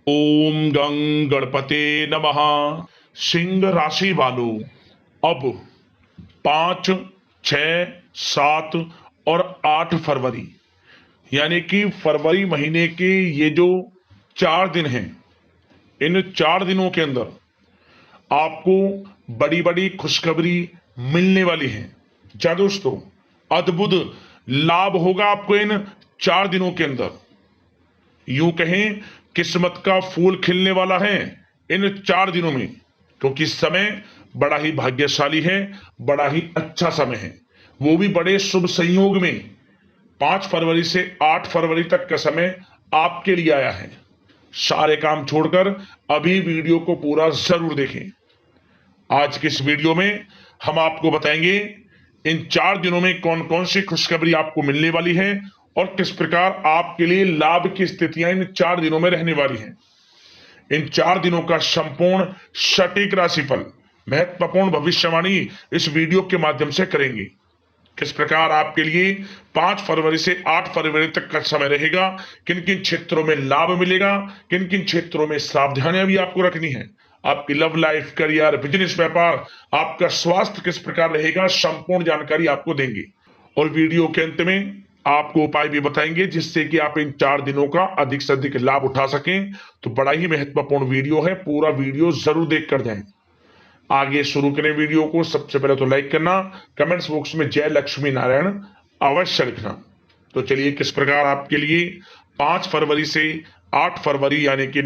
ओम गं गणपते नमः। सिंह राशि वालों, अब 5, 6, 7 और 8 फरवरी यानी कि फरवरी महीने के ये जो 4 दिन हैं, इन 4 दिनों के अंदर आपको बड़ी बड़ी खुशखबरी मिलने वाली है। क्या दोस्तों, अद्भुत लाभ होगा आपको इन 4 दिनों के अंदर। यूं कहें, किस्मत का फूल खिलने वाला है इन 4 दिनों में, क्योंकि समय बड़ा ही भाग्यशाली है, बड़ा ही अच्छा समय है, वो भी बड़े शुभ संयोग में। 5 फरवरी से 8 फरवरी तक का समय आपके लिए आया है। सारे काम छोड़कर अभी वीडियो को पूरा जरूर देखें। आज के इस वीडियो में हम आपको बताएंगे इन 4 दिनों में कौन कौन सी खुशखबरी आपको मिलने वाली है और किस प्रकार आपके लिए लाभ की स्थितियां इन 4 दिनों में रहने वाली हैं। इन 4 दिनों का संपूर्ण सटीक राशिफल, महत्वपूर्ण भविष्यवाणी इस वीडियो के माध्यम से करेंगे। किस प्रकार आपके लिए 5 फरवरी से 8 फरवरी तक का समय रहेगा, किन किन क्षेत्रों में लाभ मिलेगा, किन किन क्षेत्रों में सावधानियां भी आपको रखनी है, आपकी लव लाइफ, करियर, बिजनेस, व्यापार, आपका स्वास्थ्य किस प्रकार रहेगा, संपूर्ण जानकारी आपको देंगे। और वीडियो के अंत में आपको उपाय भी बताएंगे जिससे कि आप इन 4 दिनों का अधिक से अधिक लाभ उठा सकें। तो बड़ा ही महत्वपूर्ण वीडियो है, पूरा वीडियो जरूर देख कर जाएं। आगे शुरू करें वीडियो को। सबसे पहले तो लाइक करना, कमेंट्स बॉक्स में जय लक्ष्मी नारायण अवश्य लिखना। तो चलिए, किस प्रकार आपके लिए 5 फरवरी से 8 फरवरी यानी कि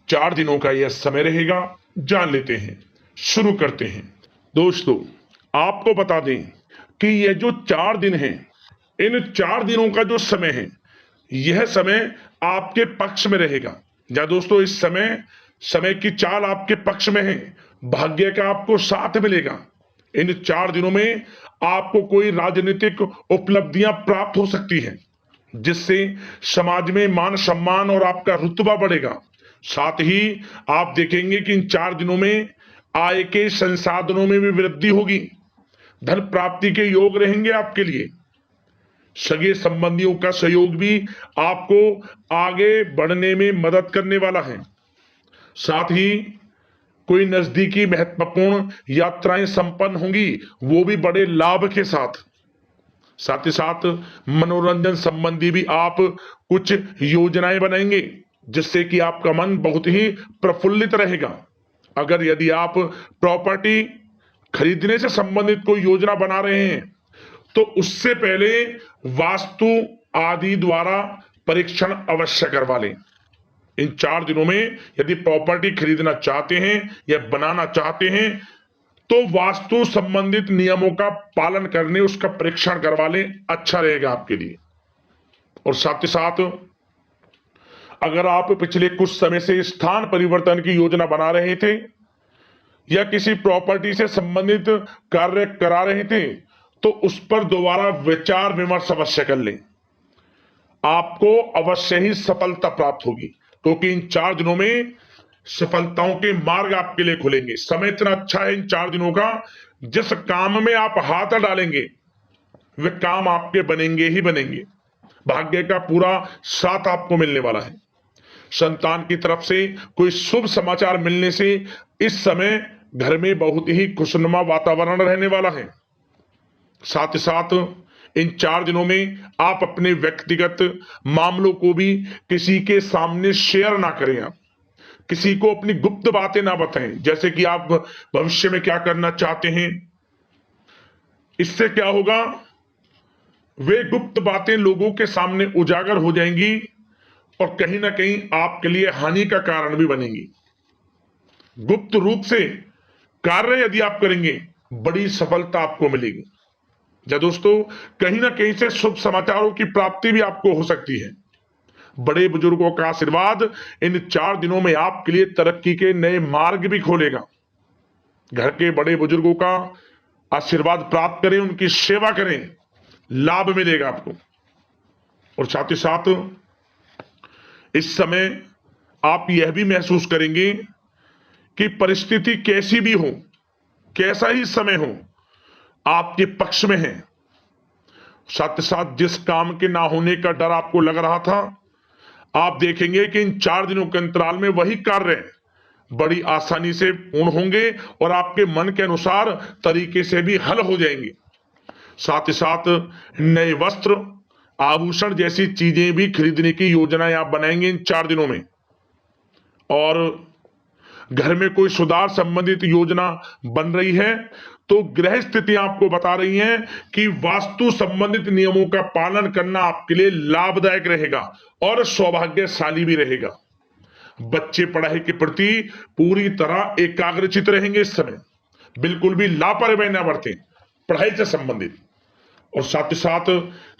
4 दिनों का यह समय रहेगा, जान लेते हैं। शुरू करते हैं। दोस्तों, आपको बता दें कि यह जो 4 दिन हैं, इन 4 दिनों का जो समय है, यह समय आपके पक्ष में रहेगा। या दोस्तों, इस समय समय की चाल आपके पक्ष में है, भाग्य का आपको साथ मिलेगा। इन 4 दिनों में आपको कोई राजनीतिक उपलब्धियां प्राप्त हो सकती हैं, जिससे समाज में मान सम्मान और आपका रुतबा बढ़ेगा। साथ ही आप देखेंगे कि इन 4 दिनों में आय के संसाधनों में भी वृद्धि होगी, धन प्राप्ति के योग रहेंगे आपके लिए। सगे संबंधियों का सहयोग भी आपको आगे बढ़ने में मदद करने वाला है। साथ ही कोई नजदीकी महत्वपूर्ण यात्राएं संपन्न होंगी, वो भी बड़े लाभ के साथ। साथ ही साथ मनोरंजन संबंधी भी आप कुछ योजनाएं बनाएंगे, जिससे कि आपका मन बहुत ही प्रफुल्लित रहेगा। अगर यदि आप प्रॉपर्टी खरीदने से संबंधित कोई योजना बना रहे हैं, तो उससे पहले वास्तु आदि द्वारा परीक्षण अवश्य करवा लें। इन 4 दिनों में यदि प्रॉपर्टी खरीदना चाहते हैं या बनाना चाहते हैं, तो वास्तु संबंधित नियमों का पालन करने उसका परीक्षण करवा लें, अच्छा रहेगा आपके लिए। और साथ ही साथ अगर आप पिछले कुछ समय से स्थान परिवर्तन की योजना बना रहे थे या किसी प्रॉपर्टी से संबंधित कार्य करा रहे थे, तो उस पर दोबारा विचार विमर्श अवश्य कर लें। आपको अवश्य ही सफलता प्राप्त होगी, क्योंकि इन 4 दिनों में सफलताओं के मार्ग आपके लिए खुलेंगे। समय इतना अच्छा है इन 4 दिनों का, जिस काम में आप हाथ डालेंगे वे काम आपके बनेंगे ही बनेंगे। भाग्य का पूरा साथ आपको मिलने वाला है। संतान की तरफ से कोई शुभ समाचार मिलने से इस समय घर में बहुत ही खुशनुमा वातावरण रहने वाला है। साथ ही साथ इन 4 दिनों में आप अपने व्यक्तिगत मामलों को भी किसी के सामने शेयर ना करें। आप किसी को अपनी गुप्त बातें ना बताएं, जैसे कि आप भविष्य में क्या करना चाहते हैं। इससे क्या होगा, वे गुप्त बातें लोगों के सामने उजागर हो जाएंगी और कहीं ना कहीं आपके लिए हानि का कारण भी बनेंगी। गुप्त रूप से कार्य यदि आप करेंगे, बड़ी सफलता आपको मिलेगी। या दोस्तों, कहीं ना कहीं से शुभ समाचारों की प्राप्ति भी आपको हो सकती है। बड़े बुजुर्गों का आशीर्वाद इन 4 दिनों में आपके लिए तरक्की के नए मार्ग भी खोलेगा। घर के बड़े बुजुर्गों का आशीर्वाद प्राप्त करें, उनकी सेवा करें, लाभ मिलेगा आपको। और साथ ही साथ इस समय आप यह भी महसूस करेंगे कि परिस्थिति कैसी भी हो, कैसा ही समय हो, आपके पक्ष में है। साथ ही साथ जिस काम के ना होने का डर आपको लग रहा था, आप देखेंगे कि इन 4 दिनों के अंतराल में वही कार्य बड़ी आसानी से पूर्ण होंगे और आपके मन के अनुसार तरीके से भी हल हो जाएंगे। साथ ही साथ नए वस्त्र, आभूषण जैसी चीजें भी खरीदने की योजनाएं आप बनाएंगे इन 4 दिनों में। और घर में कोई सुधार संबंधित योजना बन रही है तो गृह स्थिति आपको बता रही है कि वास्तु संबंधित नियमों का पालन करना आपके लिए लाभदायक रहेगा और सौभाग्यशाली भी रहेगा। बच्चे पढ़ाई के प्रति पूरी तरह एकाग्रचित रहेंगे इस समय, बिल्कुल भी लापरवाही न बरतें पढ़ाई से संबंधित। और साथ ही साथ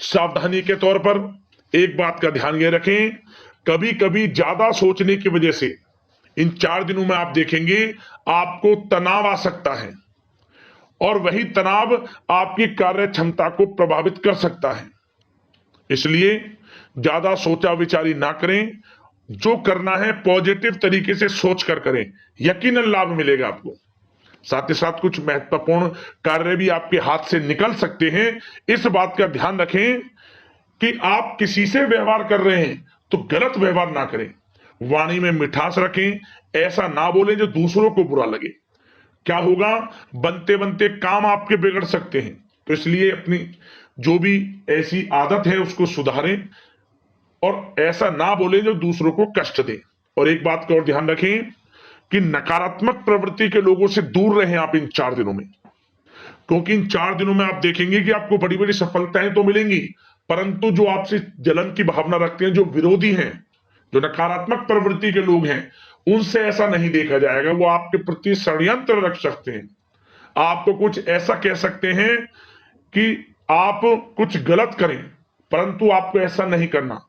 सावधानी के तौर पर एक बात का ध्यान ये रखें, कभी कभी ज्यादा सोचने की वजह से इन 4 दिनों में आप देखेंगे आपको तनाव आ सकता है और वही तनाव आपकी कार्य क्षमता को प्रभावित कर सकता है। इसलिए ज्यादा सोचा विचारी ना करें, जो करना है पॉजिटिव तरीके से सोच कर करें, यकीनन लाभ मिलेगा आपको। साथ ही साथ कुछ महत्वपूर्ण कार्य भी आपके हाथ से निकल सकते हैं। इस बात का ध्यान रखें कि आप किसी से व्यवहार कर रहे हैं तो गलत व्यवहार ना करें, वाणी में मिठास रखें, ऐसा ना बोलें जो दूसरों को बुरा लगे। क्या होगा, बनते बनते काम आपके बिगड़ सकते हैं। तो इसलिए अपनी जो भी ऐसी आदत है उसको सुधारें और ऐसा ना बोलें जो दूसरों को कष्ट दे। और एक बात का और ध्यान रखें कि नकारात्मक प्रवृत्ति के लोगों से दूर रहें आप इन 4 दिनों में, क्योंकि इन 4 दिनों में आप देखेंगे कि आपको बड़ी बड़ी सफलताएं तो मिलेंगी, परंतु जो आपसे जलन की भावना रखते हैं, जो विरोधी हैं, जो नकारात्मक प्रवृत्ति के लोग हैं, उनसे ऐसा नहीं देखा जाएगा। वो आपके प्रति षड्यंत्र रख सकते हैं, आपको कुछ ऐसा कह सकते हैं कि आप कुछ गलत करें, परंतु आपको ऐसा नहीं करना।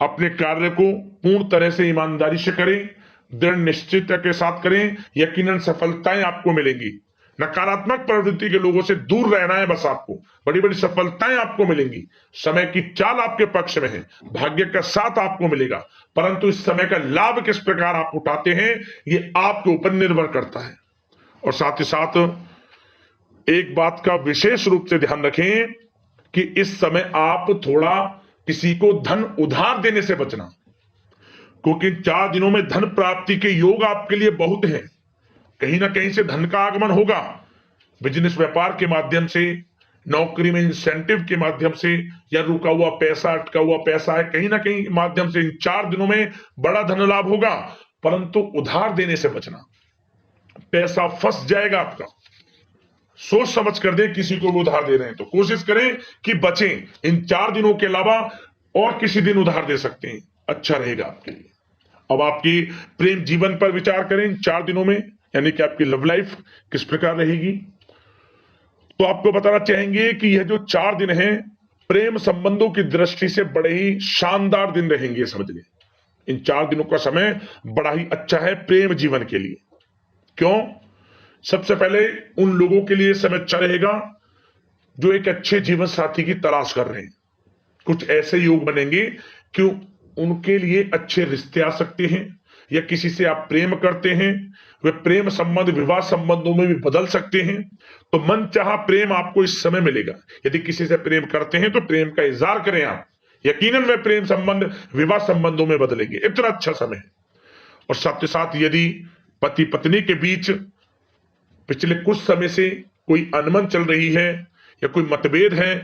अपने कार्य को पूर्ण तरह से ईमानदारी से करें, दृढ़ निश्चितता के साथ करें, यकीनन सफलताएं आपको मिलेंगी। नकारात्मक प्रवृत्ति के लोगों से दूर रहना है बस, आपको बड़ी बड़ी सफलताएं आपको मिलेंगी। समय की चाल आपके पक्ष में है, भाग्य का साथ आपको मिलेगा, परंतु इस समय का लाभ किस प्रकार आप उठाते हैं ये आपके ऊपर निर्भर करता है। और साथ ही साथ एक बात का विशेष रूप से ध्यान रखें कि इस समय आप थोड़ा किसी को धन उधार देने से बचना, क्योंकि 4 दिनों में धन प्राप्ति के योग आपके लिए बहुत हैं। कहीं ना कहीं से धन का आगमन होगा, बिजनेस व्यापार के माध्यम से, नौकरी में इंसेंटिव के माध्यम से, या रुका हुआ पैसा, अटका हुआ पैसा है, कहीं ना कहीं माध्यम से इन 4 दिनों में बड़ा धन लाभ होगा। परंतु उधार देने से बचना, पैसा फंस जाएगा आपका। सोच समझ कर दें, किसी को भी उधार दे रहे हैं तो कोशिश करें कि बचें। इन 4 दिनों के अलावा और किसी दिन उधार दे सकते हैं, अच्छा रहेगा आपके लिए। अब आपकी प्रेम जीवन पर विचार करें इन 4 दिनों में, यानी कि आपकी लव लाइफ किस प्रकार रहेगी। तो आपको बताना चाहेंगे कि यह जो 4 दिन हैं प्रेम संबंधों की दृष्टि से बड़े ही शानदार दिन रहेंगे, समझ लें। इन 4 दिनों का समय बड़ा ही अच्छा है प्रेम जीवन के लिए। क्यों? सबसे पहले उन लोगों के लिए समय अच्छा रहेगा जो एक अच्छे जीवन साथी की तलाश कर रहे हैं। कुछ ऐसे योग बनेंगे कि उनके लिए अच्छे रिश्ते आ सकते हैं, या किसी से आप प्रेम करते हैं, वे प्रेम संबंध विवाह संबंधों में भी बदल सकते हैं। तो मन चाहा प्रेम आपको इस समय मिलेगा। यदि किसी से प्रेम करते हैं तो प्रेम का इजहार करें आप, यकीनन वे प्रेम संबंध विवाह संबंधों में बदलेंगे। इतना अच्छा समय है। और साथ ही साथ यदि पति पत्नी के बीच पिछले कुछ समय से कोई अनबन चल रही है या कोई मतभेद है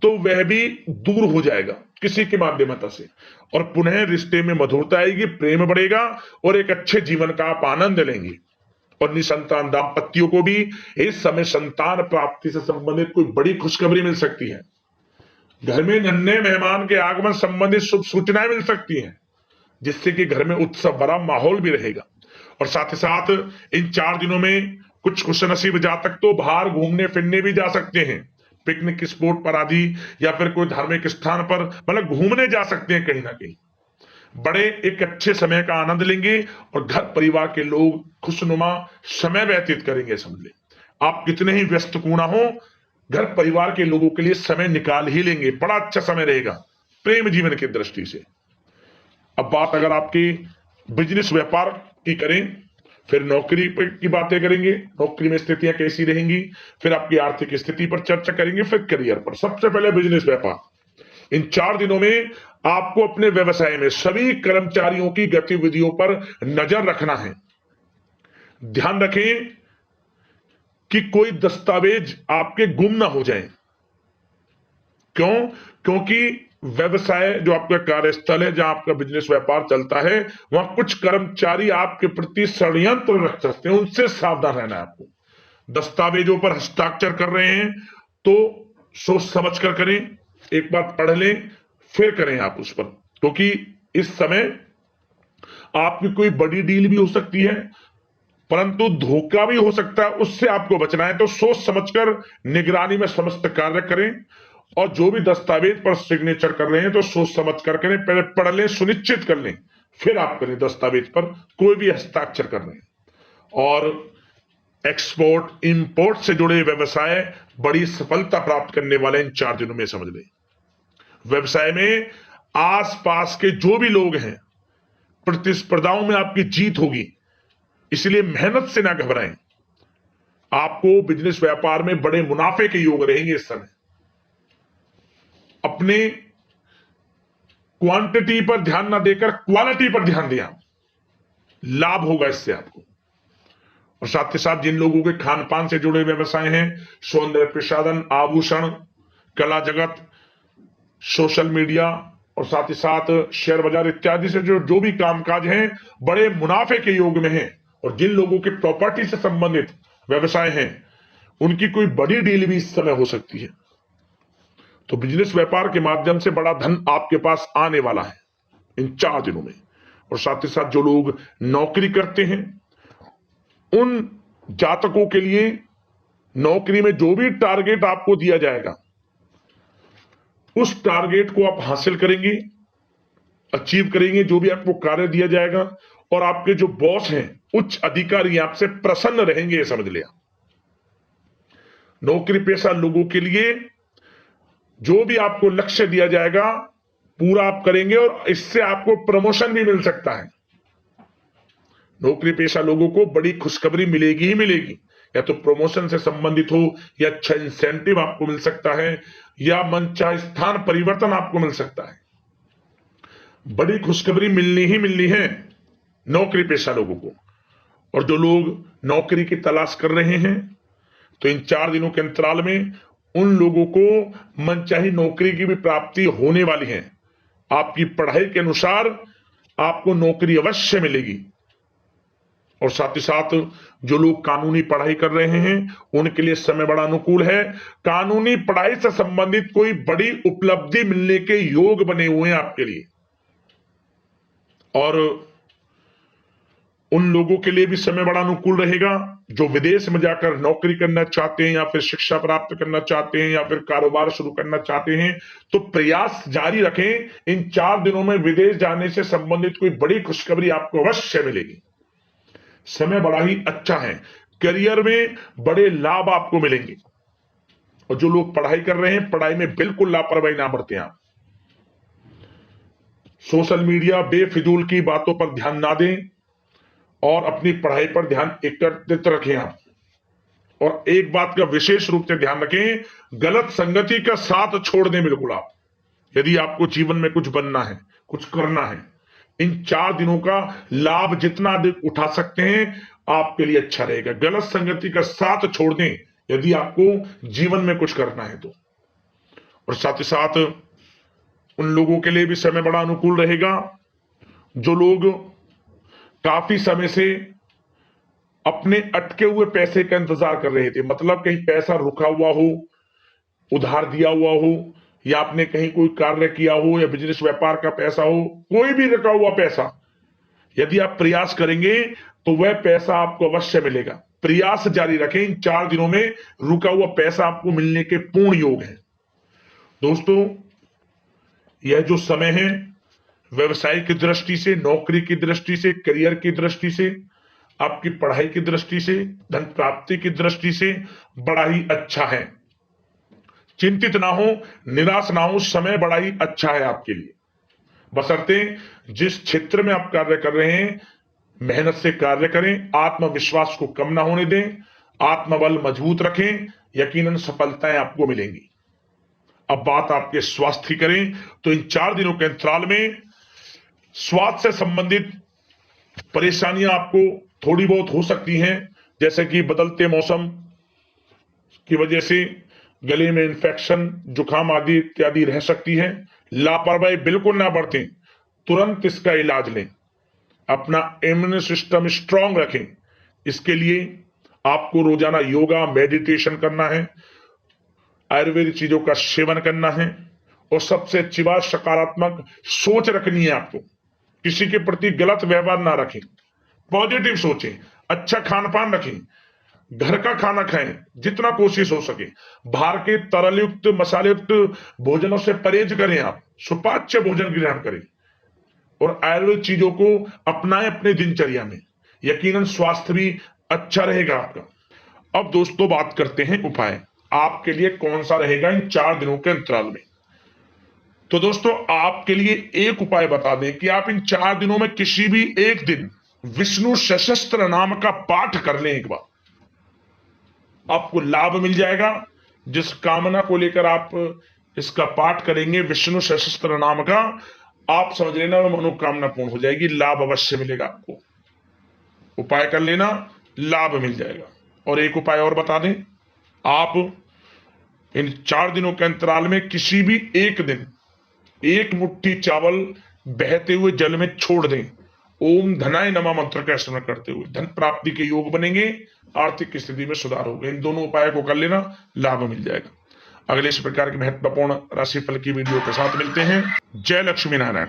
तो वह भी दूर हो जाएगा किसी के माध्यमता से, और पुनः रिश्ते में मधुरता आएगी, प्रेम बढ़ेगा और एक अच्छे जीवन का आप आनंद लेंगे। और निसंतान दाम्पत्यों को भी इस समय संतान प्राप्ति से संबंधित कोई बड़ी खुशखबरी मिल सकती है। घर में नन्हे मेहमान के आगमन संबंधित शुभ सूचनाएं मिल सकती हैं, जिससे कि घर में उत्सव भरा माहौल भी रहेगा। और साथ ही साथ इन 4 दिनों में कुछ खुशनसीब जातक तो बाहर घूमने फिरने भी जा सकते हैं, पिकनिक स्पॉट पर आदि, या फिर कोई धार्मिक स्थान पर, मतलब घूमने जा सकते हैं कहीं ना कहीं। बड़े एक अच्छे समय का आनंद लेंगे और घर परिवार के लोग खुशनुमा समय व्यतीत करेंगे। समझ ले, आप कितने ही व्यस्त क्यों ना हो, घर परिवार के लोगों के लिए समय निकाल ही लेंगे। बड़ा अच्छा समय रहेगा प्रेम जीवन की दृष्टि से। अब बात अगर आपकी बिजनेस व्यापार की करें, फिर नौकरी की बातें करेंगे, नौकरी में स्थितियां कैसी रहेंगी, फिर आपकी आर्थिक स्थिति पर चर्चा करेंगे, फिर करियर पर। सबसे पहले बिजनेस व्यापार। इन 4 दिनों में आपको अपने व्यवसाय में सभी कर्मचारियों की गतिविधियों पर नजर रखना है। ध्यान रखें कि कोई दस्तावेज आपके गुम ना हो जाए। क्यों? क्योंकि व्यवसाय जो आपका कार्यस्थल है, जहां आपका बिजनेस व्यापार चलता है, वहां कुछ कर्मचारी आपके प्रति षड्यंत्र रच सकते हैं, उनसे सावधान रहना है आपको। दस्तावेजों पर हस्ताक्षर कर रहे हैं तो सोच समझ कर करें, एक बार पढ़ लें फिर करें आप उस पर, क्योंकि इस समय आपकी कोई बड़ी डील भी हो सकती है, परंतु धोखा भी हो सकता है, उससे आपको बचना है। तो सोच समझकर निगरानी में समस्त कार्य करें, और जो भी दस्तावेज पर सिग्नेचर कर रहे हैं तो सोच समझ कर करें, पहले पढ़ लें, सुनिश्चित कर लें, फिर आप करें दस्तावेज पर कोई भी हस्ताक्षर कर रहे हैं। और एक्सपोर्ट इंपोर्ट से जुड़े व्यवसाय बड़ी सफलता प्राप्त करने वाले इन 4 दिनों में, समझ लें। व्यवसाय में आसपास के जो भी लोग हैं, प्रतिस्पर्धाओं में आपकी जीत होगी, इसलिए मेहनत से ना घबराएं। आपको बिजनेस व्यापार में बड़े मुनाफे के योग रहेंगे इस समय। अपने क्वांटिटी पर ध्यान ना देकर क्वालिटी पर ध्यान दिया, लाभ होगा इससे आपको। और साथ ही साथ जिन लोगों के खान पान से जुड़े व्यवसाय हैं, सौंदर्य प्रसाधन, आभूषण, कला जगत, सोशल मीडिया और साथ ही साथ शेयर बाजार इत्यादि से जो भी कामकाज हैं, बड़े मुनाफे के योग में हैं। और जिन लोगों के प्रॉपर्टी से संबंधित व्यवसाय हैं, उनकी कोई बड़ी डील भी इस समय हो सकती है। तो बिजनेस व्यापार के माध्यम से बड़ा धन आपके पास आने वाला है इन 4 दिनों में। और साथ ही साथ जो लोग नौकरी करते हैं, उन जातकों के लिए नौकरी में जो भी टारगेट आपको दिया जाएगा, उस टारगेट को आप हासिल करेंगे, अचीव करेंगे, जो भी आपको कार्य दिया जाएगा। और आपके जो बॉस हैं, उच्च अधिकारी, आपसे प्रसन्न रहेंगे, ये समझ लिया। नौकरी पेशा लोगों के लिए जो भी आपको लक्ष्य दिया जाएगा, पूरा आप करेंगे, और इससे आपको प्रमोशन भी मिल सकता है। नौकरी पेशा लोगों को बड़ी खुशखबरी मिलेगी ही मिलेगी, या तो प्रमोशन से संबंधित हो, या अच्छा इंसेंटिव आपको मिल सकता है, या मनचाहे स्थान परिवर्तन आपको मिल सकता है। बड़ी खुशखबरी मिलनी ही मिलनी है नौकरी पेशा लोगों को। और जो लोग नौकरी की तलाश कर रहे हैं, तो इन 4 दिनों के अंतराल में उन लोगों को मनचाही नौकरी की भी प्राप्ति होने वाली है। आपकी पढ़ाई के अनुसार आपको नौकरी अवश्य मिलेगी। और साथ ही साथ जो लोग कानूनी पढ़ाई कर रहे हैं, उनके लिए समय बड़ा अनुकूल है। कानूनी पढ़ाई से संबंधित कोई बड़ी उपलब्धि मिलने के योग बने हुए हैं आपके लिए। और उन लोगों के लिए भी समय बड़ा अनुकूल रहेगा जो विदेश में जाकर नौकरी करना चाहते हैं, या फिर शिक्षा प्राप्त करना चाहते हैं, या फिर कारोबार शुरू करना चाहते हैं। तो प्रयास जारी रखें। इन 4 दिनों में विदेश जाने से संबंधित कोई बड़ी खुशखबरी आपको अवश्य मिलेगी। समय बड़ा ही अच्छा है, करियर में बड़े लाभ आपको मिलेंगे। और जो लोग पढ़ाई कर रहे हैं, पढ़ाई में बिल्कुल लापरवाही ना बरतें आप। सोशल मीडिया बेफिजूल की बातों पर ध्यान ना दें, और अपनी पढ़ाई पर ध्यान एकत्रित रखें आप। और एक बात का विशेष रूप से ध्यान रखें, गलत संगति का साथ छोड़ दें बिल्कुल आप, यदि आपको जीवन में कुछ बनना है, कुछ करना है। इन 4 दिनों का लाभ जितना अधिक उठा सकते हैं, आपके लिए अच्छा रहेगा। गलत संगति का साथ छोड़ दें यदि आपको जीवन में कुछ करना है तो। और साथ ही साथ उन लोगों के लिए भी समय बड़ा अनुकूल रहेगा जो लोग काफी समय से अपने अटके हुए पैसे का इंतजार कर रहे थे। मतलब कहीं पैसा रुका हुआ हो, उधार दिया हुआ हो, या आपने कहीं कोई कार्य किया हो, या बिजनेस व्यापार का पैसा हो, कोई भी रुका हुआ पैसा, यदि आप प्रयास करेंगे तो वह पैसा आपको अवश्य मिलेगा। प्रयास जारी रखें। इन 4 दिनों में रुका हुआ पैसा आपको मिलने के पूर्ण योग है। दोस्तों, यह जो समय है, व्यवसाय की दृष्टि से, नौकरी की दृष्टि से, करियर की दृष्टि से, आपकी पढ़ाई की दृष्टि से, धन प्राप्ति की दृष्टि से बड़ा ही अच्छा है। चिंतित ना हो, निराश ना हो, समय बड़ा ही अच्छा है आपके लिए। बशर्ते जिस क्षेत्र में आप कार्य कर रहे हैं, मेहनत से कार्य करें, आत्मविश्वास को कम ना होने दें, आत्मबल मजबूत रखें, यकीनन सफलताएं आपको मिलेंगी। अब बात आपके स्वास्थ्य की करें तो इन 4 दिनों के अंतराल में स्वास्थ्य से संबंधित परेशानियां आपको थोड़ी बहुत हो सकती हैं, जैसे कि बदलते मौसम की वजह से गले में इंफेक्शन, जुकाम आदि इत्यादि रह सकती है। लापरवाही बिल्कुल ना बरतें, तुरंत इसका इलाज लें, अपना इम्यून सिस्टम स्ट्रांग रखें। इसके लिए आपको रोजाना योगा, मेडिटेशन करना है, आयुर्वेदिक चीजों का सेवन करना है और सबसे अच्छी बात सकारात्मक सोच रखनी है। आपको किसी के प्रति गलत व्यवहार ना रखें, पॉजिटिव सोचें, अच्छा खान पान रखें, घर का खाना खाएं जितना कोशिश हो सके, बाहर के तरल युक्त मसाले युक्त भोजनों से परहेज करें, आप सुपाच्य भोजन ग्रहण करें और आयुर्वेद चीजों को अपनाएं अपने दिनचर्या में। यकीनन स्वास्थ्य भी अच्छा रहेगा आपका। अब दोस्तों बात करते हैं उपाय, आपके लिए कौन सा रहेगा इन 4 दिनों के अंतराल में। तो दोस्तों आपके लिए एक उपाय बता दें कि आप इन 4 दिनों में किसी भी एक दिन विष्णु सहस्त्र नाम का पाठ कर लें एक बार, आपको लाभ मिल जाएगा। जिस कामना को लेकर आप इसका पाठ करेंगे विष्णु सहस्त्र नाम का, आप समझ लेना मनोकामना पूर्ण हो जाएगी, लाभ अवश्य मिलेगा आपको। उपाय कर लेना, लाभ मिल जाएगा। और एक उपाय और बता दें, आप इन 4 दिनों के अंतराल में किसी भी एक दिन 1 मुट्ठी चावल बहते हुए जल में छोड़ दें, ओम धनाय नमः मंत्र का स्मरण करते हुए धन प्राप्ति के योग बनेंगे, आर्थिक स्थिति में सुधार होगा। इन दोनों उपायों को कर लेना, लाभ मिल जाएगा। अगले इस प्रकार के महत्वपूर्ण राशिफल की वीडियो के साथ मिलते हैं। जय लक्ष्मी नारायण।